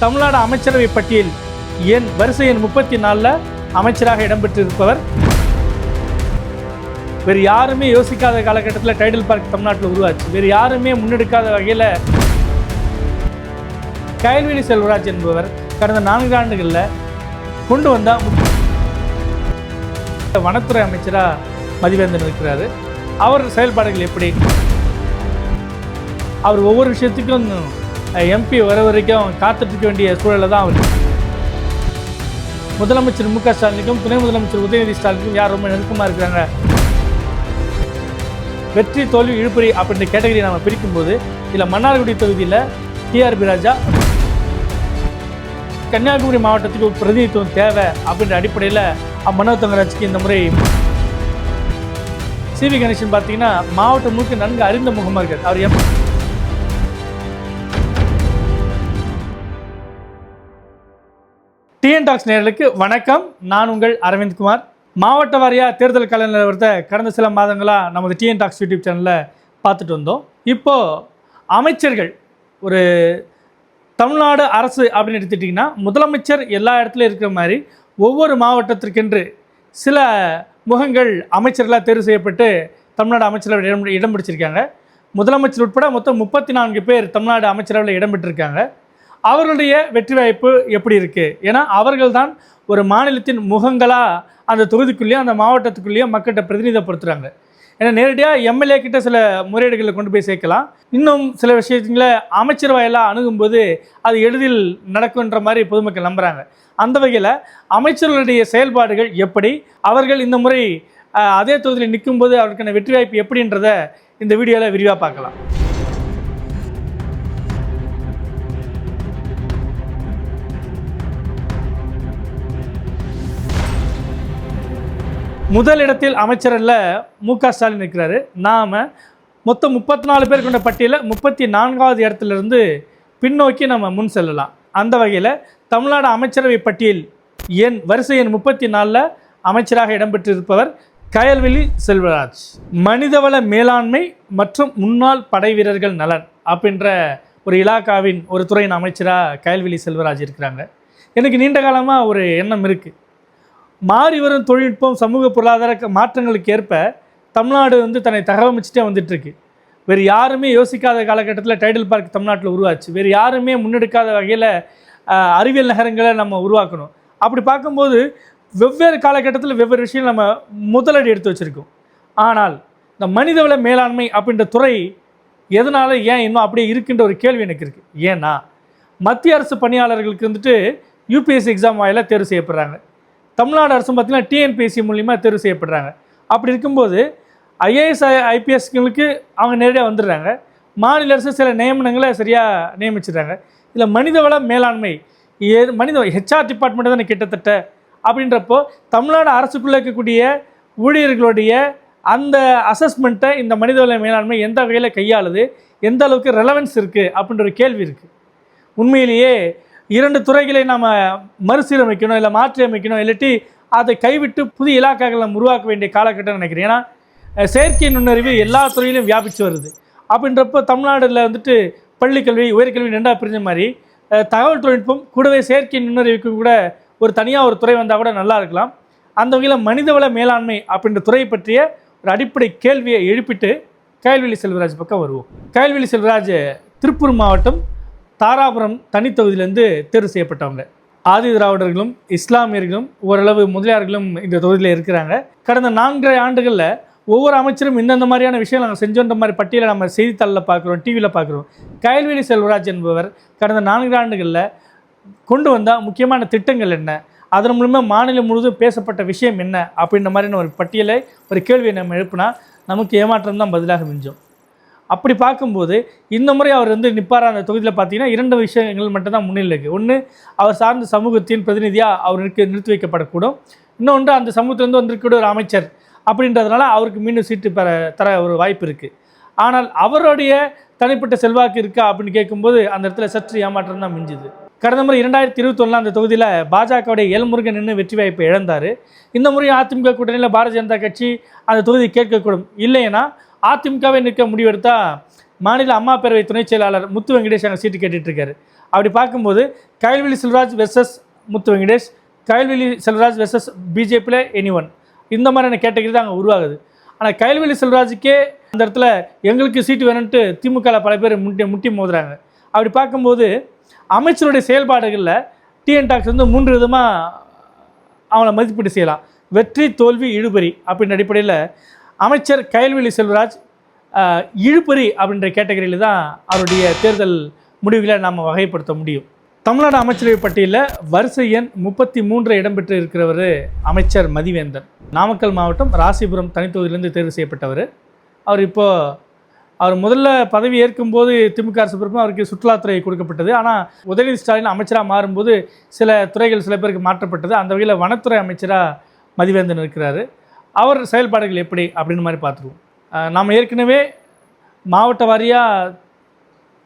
தமிழ்நாடு அமைச்சரவை பட்டியல் வரிசை எண் 34 அமைச்சராக இடம்பெற்றிருப்பவர். வேறு யாருமே யோசிக்காத காலகட்டத்தில் டைடல் பார்க் தமிழ்நாட்டில் உருவாச்சு. வேறு யாருமே முன்னெடுக்காத வகையில் கயல்விழி செல்வராஜ் என்பவர் கடந்த 4 ஆண்டுகளில் கொண்டு வந்த வனத்துறை அமைச்சராக மதிவேந்தன் இருக்கிறார். அவர் செயல்பாடுகள் எப்படி? அவர் ஒவ்வொரு விஷயத்துக்கும் எம்பி வர வரைக்கும் காத்துட்ருக்க வேண்டிய சூழலில் தான் அவர். முதலமைச்சர் மு க ஸ்டாலினுக்கும் துணை முதலமைச்சர் உதயநிதி ஸ்டாலினுக்கும் யார் ரொம்ப நெருக்கமாக இருக்கிறாங்க? வெற்றி தோல்வி இழுபறி அப்படின்ற கேட்டகரி நம்ம பிரிக்கும்போது இதில் மன்னார்குடி தொகுதியில் டிஆர்பி ராஜா கன்னியாகுமரி மாவட்டத்துக்கு ஒரு பிரதிநிதித்துவம் தேவை அப்படின்ற அடிப்படையில் மனோ தங்கராஜுக்கு இந்த முறை சிவி கணேசன் பார்த்தீங்கன்னா மாவட்டம் முழுக்க நன்கு அறிந்த முகமாக இருக்கார். அவர் டிஎன் டாக்ஸ் நேயர்களுக்கு வணக்கம். நான் உங்கள் அரவிந்த் குமார். மாவட்ட வாரியாக தேர்தல் கள நிலவரத்தை கடந்த சில மாதங்களாக நமது டிஎன் டாக்ஸ் யூடியூப் சேனலில் பார்த்துட்டு வந்தோம். இப்போது அமைச்சர்கள் ஒரு தமிழ்நாடு அரசு அப்படின்னு எடுத்துட்டிங்கன்னா முதலமைச்சர் எல்லா இடத்துலையும் இருக்கிற மாதிரி ஒவ்வொரு மாவட்டத்திற்கென்று சில முகங்கள் அமைச்சர்களாக தேர்வு செய்யப்பட்டு தமிழ்நாடு அமைச்சரவையில் இடம் பிடிச்சிருக்காங்க. முதலமைச்சர் உட்பட மொத்தம் 34 பேர் தமிழ்நாடு அமைச்சரவையில் இடம் பெற்றிருக்காங்க. அவர்களுடைய வெற்றி வாய்ப்பு எப்படி இருக்குது? ஏன்னா அவர்கள் தான் ஒரு மாநிலத்தின் முகங்களாக அந்த தொகுதிக்குள்ளேயும் அந்த மாவட்டத்துக்குள்ளேயும் மக்கள்கிட்ட பிரதிநிதிப்படுத்துகிறாங்க. ஏன்னா நேரடியாக எம்எல்ஏ கிட்ட சில முறையீடுகளை கொண்டு போய் சேர்க்கலாம். இன்னும் சில விஷயங்களை அமைச்சர் வாயிலாக அணுகும்போது அது எளிதில் நடக்குன்ற மாதிரி பொதுமக்கள் நம்புகிறாங்க. அந்த வகையில் அமைச்சர்களுடைய செயல்பாடுகள் எப்படி, அவர்கள் இந்த முறை அதே தொகுதியில் நிற்கும்போது அவருக்கான வெற்றி வாய்ப்பு எப்படின்றத இந்த வீடியோவில் விரிவாக பார்க்கலாம். முதல் இடத்தில் அமைச்சரில் மு க ஸ்டாலின் இருக்கிறாரு. நாம் மொத்தம் 34 பேர் கொண்ட பட்டியலில் 34வது இடத்துலேருந்து பின்னோக்கி நம்ம முன் செல்லலாம். அந்த வகையில் தமிழ்நாடு அமைச்சரவை பட்டியல் வரிசை எண் 34 அமைச்சராக இடம்பெற்றிருப்பவர் கயல்விழி செல்வராஜ். மனிதவள மேலாண்மை மற்றும் முன்னாள் படை வீரர்கள் நலன் அப்படின்ற ஒரு இலாக்காவின் ஒரு துறையின் அமைச்சராக கயல்விழி செல்வராஜ் இருக்கிறாங்க. எனக்கு நீண்ட காலமாக ஒரு எண்ணம் இருக்குது. மாறி வரும் தொழில்நுட்பம் சமூக பொருளாதார மாற்றங்களுக்கு ஏற்ப தமிழ்நாடு தன்னை தகவமைச்சிட்டே வந்துட்டுருக்கு. வேறு யாருமே யோசிக்காத காலகட்டத்தில் டைடல் பார்க் தமிழ்நாட்டில் உருவாச்சு. வேறு யாருமே முன்னெடுக்காத வகையில் அறிவியல் நகரங்களை நம்ம உருவாக்கணும். அப்படி பார்க்கும்போது வெவ்வேறு காலகட்டத்தில் வெவ்வேறு விஷயம் நம்ம முதலடி எடுத்து வச்சுருக்கோம். ஆனால் இந்த மனிதவள மேலாண்மை அப்படின்ற துறை எதனால் ஏன் இன்னும் அப்படியே இருக்குன்ற ஒரு கேள்வி எனக்கு இருக்குது. ஏன்னா மத்திய அரசு பணியாளர்களுக்கு யூபிஎஸ்சி எக்ஸாம் வாயிலாக தேர்வு செய்யப்படுறாங்க. தமிழ்நாடு அரசும் பார்த்திங்கன்னா டிஎன்பிஎஸ்சி மூலிமா தேர்வு செய்யப்படுறாங்க. அப்படி இருக்கும்போது ஐஏஎஸ் ஐபிஎஸ்களுக்கு அவங்க நேரடியாக வந்துடுறாங்க. மாநில அரசு சில நியமனங்களை சரியாக நியமிச்சிடுறாங்க. இதில் மனிதவள மேலாண்மை ஹெச்ஆர் டிபார்ட்மெண்ட்டு தானே கிட்டத்தட்ட. அப்படின்றப்போ தமிழ்நாடு அரசுக்குள்ளே இருக்கக்கூடிய ஊழியர்களுடைய அந்த அசஸ்மெண்ட்டை இந்த மனிதவள மேலாண்மை எந்த வகையில் கையாளுது, எந்த அளவுக்கு ரெலவன்ஸ் இருக்குது அப்படின்ற ஒரு கேள்வி இருக்குது. உண்மையிலேயே 2 துறைகளை நாம் மறுசீரமைக்கணும், இல்லை மாற்றி அமைக்கணும், இல்லாட்டி அதை கைவிட்டு புதிய இலாக்காக்களை நம்ம உருவாக்க வேண்டிய காலகட்டம் நினைக்கிறேன். ஏன்னா செயற்கை நுண்ணறிவு எல்லா துறையிலும் வியாபித்து வருது. அப்படின்றப்போ தமிழ்நாட்டில் பள்ளிக்கல்வி உயர்கல்வி 2ஆக பிரிஞ்ச மாதிரி தகவல் தொழில்நுட்பம் கூடவே செயற்கை நுண்ணறிவுக்கு கூட ஒரு தனியாக ஒரு துறை வந்தால் கூட நல்லா இருக்கலாம். அந்த வகையில் மனிதவள மேலாண்மை அப்படின்ற துறை பற்றிய ஒரு அடிப்படை கேள்வியை எழுப்பிட்டு கயல்விழி செல்வராஜ் பக்கம் வருவோம். கயல்விழி செல்வராஜ் திருப்பூர் மாவட்டம் தாராபுரம் தனித்தொகுதியிலேருந்து தேர்வு செய்யப்பட்டவங்க. ஆதி திராவிடர்களும் இஸ்லாமியர்களும் ஓரளவு முதலியார்களும் இந்த தொகுதியில் இருக்கிறாங்க. கடந்த 4 ஆண்டுகளில் ஒவ்வொரு அமைச்சரும் இந்தந்த மாதிரியான விஷயங்கள் நாங்கள் செஞ்சோன்ற மாதிரி பட்டியலை நம்ம செய்தித்தாளில் பார்க்குறோம், டிவியில் பார்க்குறோம். கயல்விழி செல்வராஜ் என்பவர் கடந்த 4 ஆண்டுகளில் கொண்டு வந்த முக்கியமான திட்டங்கள் என்ன, அதன் மூலமாக மாநிலம் முழுவதும் பேசப்பட்ட விஷயம் என்ன அப்படின்ற மாதிரியான ஒரு பட்டியலை ஒரு கேள்வியை நம்ம எழுப்பினா நமக்கு ஏமாற்றம் தான் பதிலாக மிஞ்சோம். அப்படி பார்க்கும்போது இந்த முறை அவர் நிற்பார் அந்த தொகுதியில் பார்த்தீங்கன்னா 2 விஷயங்கள் மட்டும்தான் முன்னிலை இருக்குது. ஒன்று, அவர் சார்ந்த சமூகத்தின் பிரதிநிதியாக அவருக்கு நிறுத்தி வைக்கப்படக்கூடும். இன்னொன்று, அந்த சமூகத்திலேருந்து வந்திருக்கக்கூடிய ஒரு அமைச்சர் அப்படின்றதுனால அவருக்கு மீண்டும் சீட்டு தர ஒரு வாய்ப்பு இருக்குது. ஆனால் அவருடைய தனிப்பட்ட செல்வாக்கு இருக்கா அப்படின்னு கேட்கும்போது அந்த இடத்துல சற்று ஏமாற்றம் தான் மிஞ்சுது. கடந்த முறை 2021 அந்த தொகுதியில் பாஜகவுடைய எல்முருகன் நின்று வெற்றி வாய்ப்பை இழந்தார். இந்த முறை அதிமுக கூட்டணியில் பாரதிய ஜனதா கட்சி அந்த தொகுதி கேட்கக்கூடும். இல்லைன்னா அதிமுகவை நிற்க முடிவெடுத்தால் மாநில அம்மா பேரவை துணைச் செயலாளர் முத்து வெங்கடேஷ் அங்கே சீட்டு கேட்டுட்ருக்காரு. அப்படி பார்க்கும்போது கயல்விழி செல்வராஜ் வெர்சஸ் முத்து வெங்கடேஷ், கயல்விழி செல்வராஜ் வெர்சஸ் பிஜேபியில் எனிஒன், இந்த மாதிரியான கேட்டகரி தான் அங்கே உருவாகுது. ஆனால் கயல்விழி செல்வராஜுக்கே அந்த இடத்துல எங்களுக்கு சீட்டு வேணும்ன்ட்டு திமுகவில் பல பேர் முட்டி மோதுறாங்க. அப்படி பார்க்கும்போது அமைச்சருடைய செயல்பாடுகளில் டிஎன் டாக்ஸ் வந்து 3 விதமாக அவங்கள மதிப்பீடு செய்யலாம். வெற்றி, தோல்வி, இழுபறி அப்படின்ற அடிப்படையில் அமைச்சர் கயல்விழி செல்வராஜ் இழுபறி அப்படின்ற கேட்டகரியில் தான் அவருடைய தேர்தல் முடிவுகளை நாம் வகைப்படுத்த முடியும். தமிழ்நாடு அமைச்சரவை பட்டியலில் வரிசை எண் 33 இடம்பெற்று இருக்கிறவர் அமைச்சர் மதிவேந்தன். நாமக்கல் மாவட்டம் ராசிபுரம் தனித்தொகுதியிலிருந்து தேர்வு செய்யப்பட்டவர். அவர் முதல்ல பதவி ஏற்கும்போது திமுக அரசு பொறுப்பும் அவருக்கு சுற்றுலாத்துறை கொடுக்கப்பட்டது. ஆனால் உதயநிதி ஸ்டாலின் அமைச்சராக மாறும்போது சில துறைகள் சில பேருக்கு மாற்றப்பட்டது. அந்த வகையில் வனத்துறை அமைச்சராக மதிவேந்தன் இருக்கிறார். அவர் செயல்பாடுகள் எப்படி அப்படின்னு மாதிரி பார்த்துருவோம். நாம் ஏற்கனவே மாவட்ட வாரியாக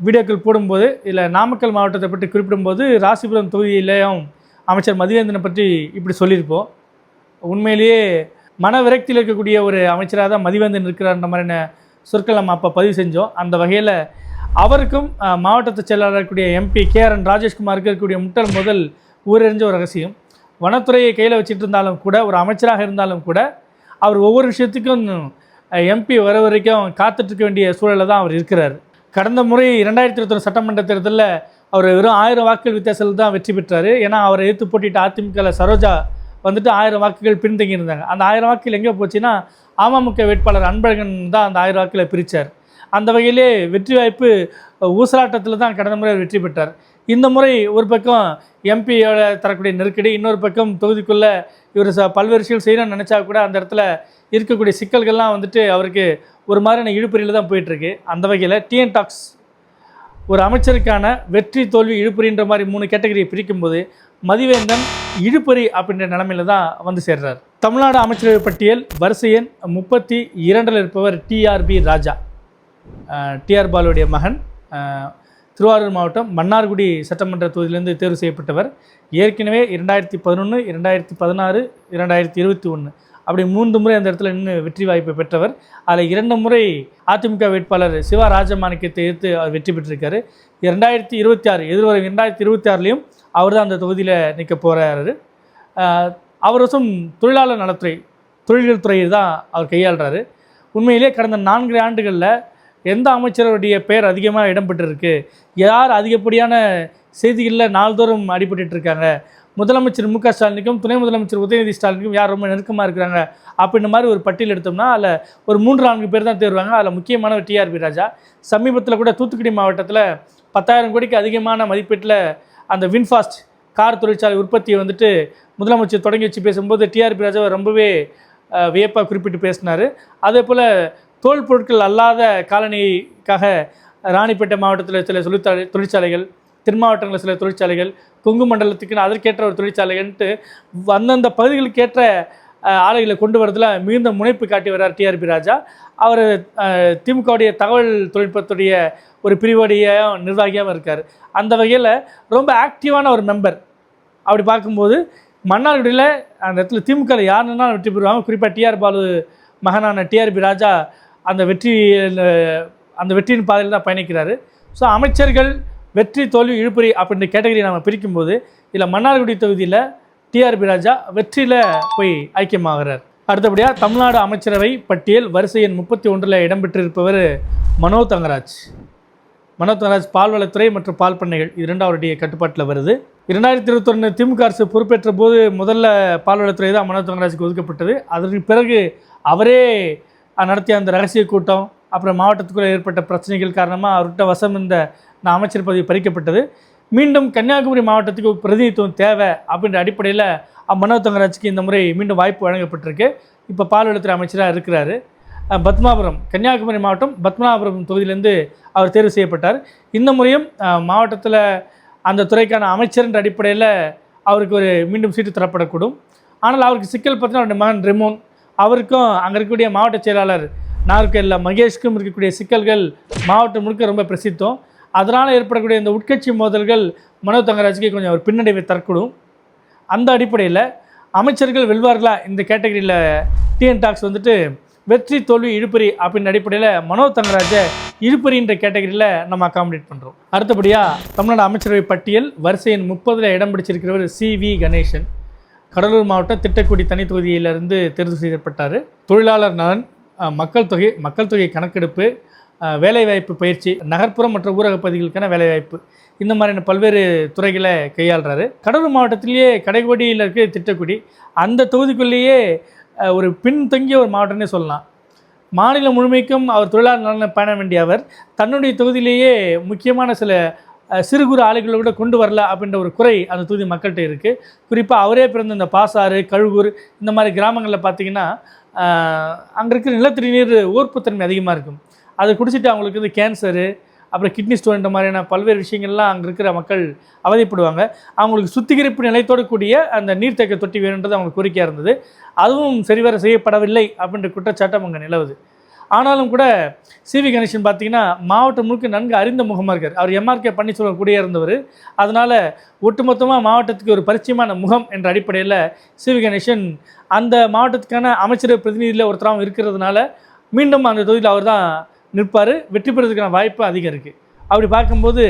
வீடியோக்கள் போடும்போது இல்லை நாமக்கல் மாவட்டத்தை பற்றி குறிப்பிடும்போது ராசிபுரம் தொகுதியிலேயும் அமைச்சர் மதிவேந்தனை பற்றி இப்படி சொல்லியிருப்போம். உண்மையிலேயே மன விரக்தியில் இருக்கக்கூடிய ஒரு அமைச்சராக தான் மதிவேந்தன் இருக்கிறார்ன்ற மாதிரியான சொற்கள் நம்ம அப்போ பதிவு செஞ்சோம். அந்த வகையில் அவருக்கும் மாவட்டத்து செயலாளர் இருக்கக்கூடிய எம்பி KRN ராஜேஷ்குமாருக்கு இருக்கக்கூடிய முதல் ஊரறிஞ்ச ஒரு ரகசியம். வனத்துறையை கையில் வச்சுட்டு இருந்தாலும் கூட, ஒரு அமைச்சராக இருந்தாலும் கூட, அவர் ஒவ்வொரு விஷயத்துக்கும் எம்பி வர வரைக்கும் காத்துட்ருக்க வேண்டிய சூழலில் தான் அவர் இருக்கிறார். கடந்த முறை 2021 சட்டமன்ற தேர்தலில் அவர் வெறும் 1000 வாக்குகள் வித்தியாசத்தில் தான் வெற்றி பெற்றார். ஏன்னா அவரை எதிர்த்து போட்டிட்டு அதிமுகவில் சரோஜா வந்துட்டு 1000 வாக்குகள் பின்தங்கி இருந்தாங்க. அந்த 1000 வாக்குகள் எங்கே போச்சுன்னா அமமுக வேட்பாளர் அன்பழகன் தான் அந்த 1000 வாக்குகளை பிரித்தார். அந்த வகையிலே வெற்றி வாய்ப்பு ஊசலாட்டத்தில் தான் கடந்த முறை வெற்றி பெற்றார். இந்த முறை ஒரு பக்கம் எம்பியோட தரக்கூடிய நெருக்கடி, இன்னொரு பக்கம் தொகுதிக்குள்ளே இவர் பல்வேறு விஷயங்கள் செய்யணும்னு நினச்சா கூட அந்த இடத்துல இருக்கக்கூடிய சிக்கல்கள்லாம் வந்துட்டு அவருக்கு ஒரு மாதிரியான இழுபறியில் தான் போயிட்டுருக்கு. அந்த வகையில் டிஎன் டாக்ஸ் ஒரு அமைச்சருக்கான வெற்றி, தோல்வி, இழுபறின்ற மாதிரி 3 கேட்டகரியை பிரிக்கும்போது மதிவேந்தன் இழுபறி அப்படின்ற நிலைமையில் தான் வந்து சேர்றார். தமிழ்நாடு அமைச்சரவை பட்டியல் வரிசை எண் 32 இருப்பவர் டிஆர்பி ராஜா. டிஆர் பாலுடைய மகன். திருவாரூர் மாவட்டம் மன்னார்குடி சட்டமன்ற தொகுதியிலிருந்து தேர்வு செய்யப்பட்டவர். ஏற்கனவே 2011, 2016, 2021 அப்படி 3 முறை அந்த இடத்துல நின்று வெற்றி வாய்ப்பை பெற்றவர். அதில் 2 முறை அதிமுக வேட்பாளர் சிவா ராஜமாணிக்கத்தை எதிர்த்து அவர் வெற்றி பெற்றிருக்காரு. 2026 எதிர்வரும் 2026லையும் அவர் தான் அந்த தொகுதியில் நிற்க போகிறாரு. அவர் வசம் தொழிலாளர் நலத்துறை, தொழில்கள் துறையை தான் அவர் கையாளுறாரு. உண்மையிலே கடந்த 4 ஆண்டுகளில் எந்த அமைச்சருடைய பெயர் அதிகமாக இடம்பெற்றிருக்கு, யார் அதிகப்படியான செய்திகளில் நாள்தோறும் அடிபட்டு இருக்காங்க, முதலமைச்சர் மு க ஸ்டாலினுக்கும் துணை முதலமைச்சர் உதயநிதி ஸ்டாலினுக்கும் யார் ரொம்ப நெருக்கமாக இருக்கிறாங்க அப்படின்ற மாதிரி ஒரு பட்டியல் எடுத்தோம்னா அதில் ஒரு 3-4 பேர் தான் தேர்வாங்க. அதில் முக்கியமானவர் டிஆர்பி ராஜா. சமீபத்தில் கூட தூத்துக்குடி மாவட்டத்தில் 10,000 கோடிக்கு அதிகமான மதிப்பீட்டில் அந்த வின்ஃபாஸ்ட் கார் தொழிற்சாலை உற்பத்தியை வந்துட்டு முதலமைச்சர் தொடங்கி வச்சு பேசும்போது டிஆர்பி ராஜாவை ரொம்பவே வியப்பாக குறிப்பிட்டு பேசினார். அதே போல் தோல் பொருட்கள் அல்லாத காலனிக்காக ராணிப்பேட்டை மாவட்டத்தில் சில தொழிற்சாலைகள், தென் மாவட்டங்களில் சில தொழிற்சாலைகள், கொங்கு மண்டலத்துக்குன்னு அதற்கேற்ற ஒரு தொழிற்சாலைகள்ன்ட்டு அந்தந்த பகுதிகளுக்கேற்ற ஆலைகளை கொண்டு வரதில் மிகுந்த முனைப்பு காட்டி வர்றார் டிஆர்பி ராஜா. அவர் திமுகவுடைய தகவல் தொழில்நுட்பத்துடைய ஒரு பிரிவுடைய நிர்வாகியாகவும் இருக்கார். அந்த வகையில் ரொம்ப ஆக்டிவான ஒரு மெம்பர். அப்படி பார்க்கும்போது மன்னார்குடியில் அந்த இடத்துல திமுகவில் யாருன்னா வெற்றி பெறுவாங்க. குறிப்பாக டிஆர் பாலு மகனான டிஆர்பி ராஜா அந்த வெற்றியின் பாதையில் தான் பயணிக்கிறாரு. ஸோ அமைச்சர்கள் வெற்றி, தோல்வி, இழுபறி அப்படின்ற கேட்டகரி நம்ம பிரிக்கும்போது இதில் மன்னார்குடி தொகுதியில் டிஆர்பி ராஜா வெற்றியில் போய் ஐக்கியமாகிறார். அடுத்தபடியாக தமிழ்நாடு அமைச்சரவை பட்டியல் வரிசை எண் 31 இடம்பெற்றிருப்பவர் மனோ தங்கராஜ். பால்வளத்துறை மற்றும் பால் பண்ணைகள் இது 2 அவருடைய கட்டுப்பாட்டில் வருது. 2021 திமுக அரசு பொறுப்பேற்ற போது முதல்ல பால்வளத்துறை தான் மனோ தங்கராஜுக்கு ஒதுக்கப்பட்டது. அதற்கு பிறகு அவரே நடத்திய அந்த ரகசிய கூட்டம், அப்புறம் மாவட்டத்துக்குள்ளே ஏற்பட்ட பிரச்சனைகள் காரணமாக அவர்கிட்ட வசம் இந்த அமைச்சர் பதவி பறிக்கப்பட்டது. மீண்டும் கன்னியாகுமரி மாவட்டத்துக்கு பிரதிநிதித்துவம் தேவை அப்படின்ற அடிப்படையில் மனோ தங்கராஜுக்கு இந்த முறை மீண்டும் வாய்ப்பு வழங்கப்பட்டிருக்கு. இப்போ பால்வளத்துறை அமைச்சராக இருக்கிறார். பத்மாபுரம், கன்னியாகுமரி மாவட்டம் பத்மநாபபுரம் தொகுதியிலேருந்து அவர் தேர்வு செய்யப்பட்டார். இந்த முறையும் மாவட்டத்தில் அந்த துறைக்கான அமைச்சர்ன்ற அடிப்படையில் அவருக்கு ஒரு மீண்டும் சீட்டு தரப்படக்கூடும். ஆனால் அவருக்கு சிக்கல் பார்த்தீங்கன்னா அவருடைய மகன் ரெமோன், அவருக்கும் அங்கே இருக்கக்கூடிய மாவட்ட செயலாளர் நார்கல்ல மகேஷ்க்கும் இருக்கக்கூடிய சிக்கல்கள் மாவட்டம் முழுக்க ரொம்ப பிரசித்தம். அதனால் ஏற்படக்கூடிய இந்த உட்கட்சி மோதல்கள் மனோ தங்கராஜுக்கு கொஞ்சம் ஒரு பின்னடைவை தரக்கூடும். அந்த அடிப்படையில் அமைச்சர்கள் வெல்வார்களா இந்த கேட்டகரியில் டிஎன் டாக்ஸ் வந்துட்டு வெற்றி, தோல்வி, இழுபறி அப்படின்ற அடிப்படையில் மனோ தங்கராஜை இழுபறின்ற கேட்டகரியில் நம்ம அகாமடேட் பண்ணுறோம். அடுத்தபடியாக தமிழ்நாடு அமைச்சரவை பட்டியல் வரிசையின் 30 இடம் பிடிச்சிருக்கிறவர் சி.வி. கணேசன். கடலூர் மாவட்டம் திட்டக்குடி தனி தொகுதியிலிருந்து தேர்வு செய்யப்பட்டார். தொழிலாளர் நலன், மக்கள் தொகை கணக்கெடுப்பு, வேலைவாய்ப்பு பயிற்சி, நகர்ப்புறம் மற்றும் ஊரக பகுதிகளுக்கான வேலைவாய்ப்பு, இந்த மாதிரியான பல்வேறு துறைகளை கையாளுறாரு. கடலூர் மாவட்டத்திலேயே கடைக்கோடியில் இருக்க திட்டக்குடி, அந்த தொகுதிக்குள்ளேயே ஒரு பின்தங்கிய ஒரு மாவட்டம்னே சொல்லலாம். மாநிலம் முழுமைக்கும் அவர் தொழிலாளர் நலனை பேண வேண்டிய அவர் தன்னுடைய தொகுதியிலேயே முக்கியமான சில சிறு குறு ஆலைகளை கூட கொண்டு வரல அப்படின்ற ஒரு குறை அந்த தொகுதி மக்கள்கிட்ட இருக்குது. குறிப்பாக அவரே பிறந்த இந்த பாசாறு, கழுகூர், இந்த மாதிரி கிராமங்களில் பார்த்திங்கன்னா அங்கே இருக்கிற நிலத்தடி நீர் ஊர்ப்புத்தன்மை அதிகமாக இருக்கும். அதை குடிச்சிட்டு அவங்களுக்கு வந்து கேன்சரு, அப்புறம் கிட்னி ஸ்டோன்ற மாதிரியான பல்வேறு விஷயங்கள்லாம் அங்கே இருக்கிற மக்கள் அவதிப்படுவாங்க. அவங்களுக்கு சுத்திகரிப்பு நிலையத்தோடு கூடிய அந்த நீர்த்தேக்க தொட்டி வேணுன்றது அவங்களுக்கு கோரிக்கையாக இருந்தது. அதுவும் சரிவர செய்யப்படவில்லை அப்படின்ற குற்றச்சாட்டம் அங்கே நிலவுது. ஆனாலும் கூட சி.வி. கணேசன் பார்த்திங்கன்னா மாவட்டம் முழுக்க நன்கு அறிந்த முகமாக இருக்கார். அவர் எம்ஆர்கே பன்னீர்செல்வம் கூடிய இருந்தவர். அதனால் ஒட்டுமொத்தமாக மாவட்டத்துக்கு ஒரு பரிச்சயமான முகம் என்ற அடிப்படையில் சி.வி. கணேசன் அந்த மாவட்டத்துக்கான அமைச்சரவை பிரதிநிதியில் ஒருத்தராகவும் இருக்கிறதுனால மீண்டும் அந்த தொகுதியில் அவர் தான் நிற்பார். வெற்றி பெறுவதற்கான வாய்ப்பு அதிகம் இருக்குது. அப்படி பார்க்கும்போது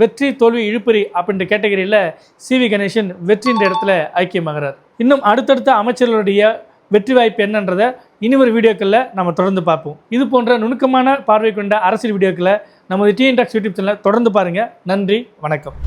வெற்றி தோல்வி இழுபறி அப்படின்ற கேட்டகரியில் சி.வி. கணேசன் வெற்றின்ற இடத்துல ஐக்கியமாகிறார். இன்னும் அடுத்தடுத்த அமைச்சர்களுடைய வெற்றி வாய்ப்பு என்னன்றதை இனிவரும் வீடியோக்களில் நம்ம தொடர்ந்து பார்ப்போம். இது போன்ற நுணுக்கமான பார்வை கொண்ட அரசியல் வீடியோக்களை நமது டிஎன் டாக்ஸ் யூடியூப் சேனலில் தொடர்ந்து பாருங்கள். நன்றி, வணக்கம்.